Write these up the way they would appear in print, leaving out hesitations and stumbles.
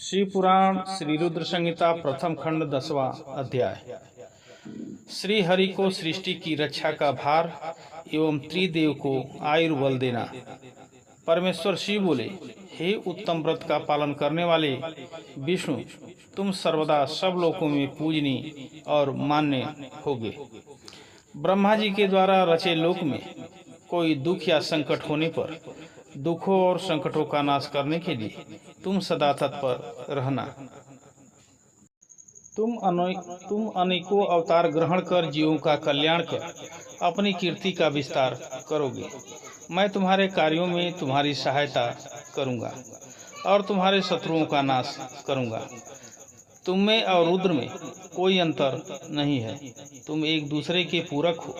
शिव पुराण श्री रुद्र संहिता प्रथम खंड 10वां अध्याय। श्री हरि को सृष्टि की रक्षा का भार एवं त्रिदेव को आयुर्बल देना। परमेश्वर शिव बोले, हे उत्तम व्रत का पालन करने वाले विष्णु, तुम सर्वदा सब लोकों में पूजनीय और मान्य होगे। ब्रह्मा जी के द्वारा रचे लोक में कोई दुख या संकट होने पर दुखों और संकटों का नाश करने के लिए तुम सदा तत्पर रहना। तुम अनेकों अवतार ग्रहण कर जीवों का कल्याण कर अपनी कीर्ति का विस्तार करोगे। मैं तुम्हारे कार्यों में तुम्हारी सहायता करूंगा और तुम्हारे शत्रुओं का नाश करूंगा। तुम में और रुद्र में कोई अंतर नहीं है, तुम एक दूसरे के पूरक हो।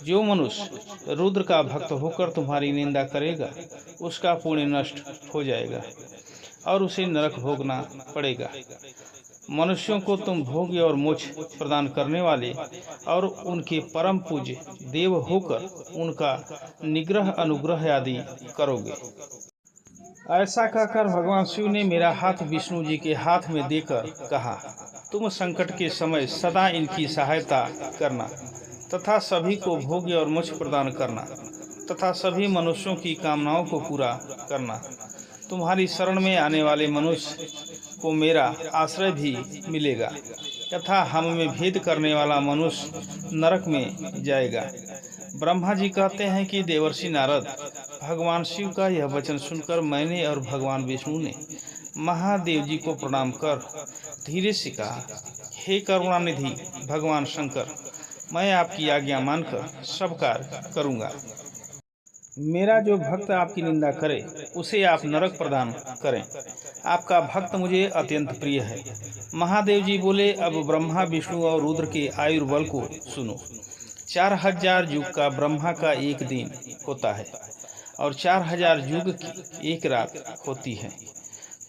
जो मनुष्य रुद्र का भक्त होकर तुम्हारी निंदा करेगा उसका पुण्य नष्ट हो जाएगा और उसे नरक भोगना पड़ेगा। मनुष्यों को तुम भोग्य और मोक्ष प्रदान करने वाले और उनके परम पूज्य देव होकर उनका निग्रह अनुग्रह आदि करोगे। ऐसा कहकर भगवान शिव ने मेरा हाथ विष्णु जी के हाथ में देकर कहा, तुम संकट के समय सदा इनकी सहायता करना तथा सभी को भोग्य और मोक्ष प्रदान करना तथा सभी मनुष्यों की कामनाओं को पूरा करना। तुम्हारी शरण में आने वाले मनुष्य को मेरा आश्रय भी मिलेगा तथा हम में भेद करने वाला मनुष्य नरक में जाएगा। ब्रह्मा जी कहते हैं कि देवर्षि नारद, भगवान शिव का यह वचन सुनकर मैंने और भगवान विष्णु ने महादेव जी को प्रणाम कर धीरे से कहा, हे करुणानिधि भगवान शंकर, मैं आपकी आज्ञा मानकर सब कार्य करूंगा। मेरा जो भक्त आपकी निंदा करे उसे आप नरक प्रदान करें। आपका भक्त मुझे अत्यंत प्रिय है। महादेव जी बोले, अब ब्रह्मा विष्णु और रुद्र के आयुर्बल को सुनो। 4000 युग का ब्रह्मा का एक दिन होता है और 4000 युग की एक रात होती है।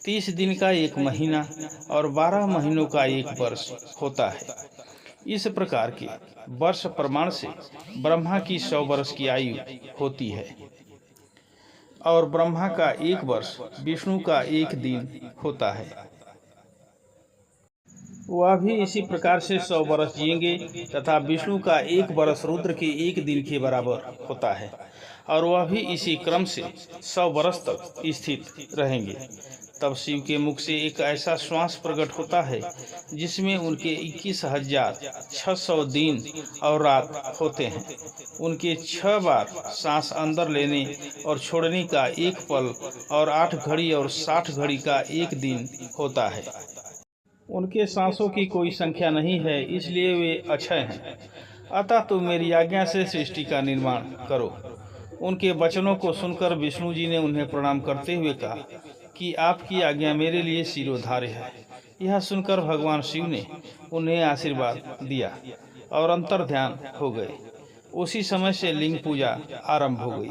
30 दिन का एक महीना और 12 महीनों का एक वर्ष होता है। इस प्रकार के वर्ष प्रमाण से ब्रह्मा की 100 वर्ष की आयु होती है और ब्रह्मा का एक वर्ष विष्णु का एक दिन होता है। वह भी इसी प्रकार से 100 वर्ष जिएंगे तथा विष्णु का एक वर्ष रुद्र के एक दिन के बराबर होता है और वह भी इसी क्रम से 100 वर्ष तक स्थित रहेंगे। तब शिव के मुख से एक ऐसा श्वास प्रकट होता है जिसमें उनके 21,600 दिन और रात होते हैं। उनके 6 बार सांस अंदर लेने और छोड़ने का एक पल और 8 घड़ी और 60 घड़ी का एक दिन होता है। उनके सांसों की कोई संख्या नहीं है, इसलिए वे अक्षय हैं। अतः तुम मेरी आज्ञा से सृष्टि का निर्माण करो। उनके वचनों को सुनकर विष्णु जी ने उन्हें प्रणाम करते हुए कहा कि आपकी आज्ञा मेरे लिए शिरोधार्य है। यह सुनकर भगवान शिव ने उन्हें आशीर्वाद दिया और अंतर ध्यान हो गए। उसी समय से लिंग पूजा आरंभ हो गई।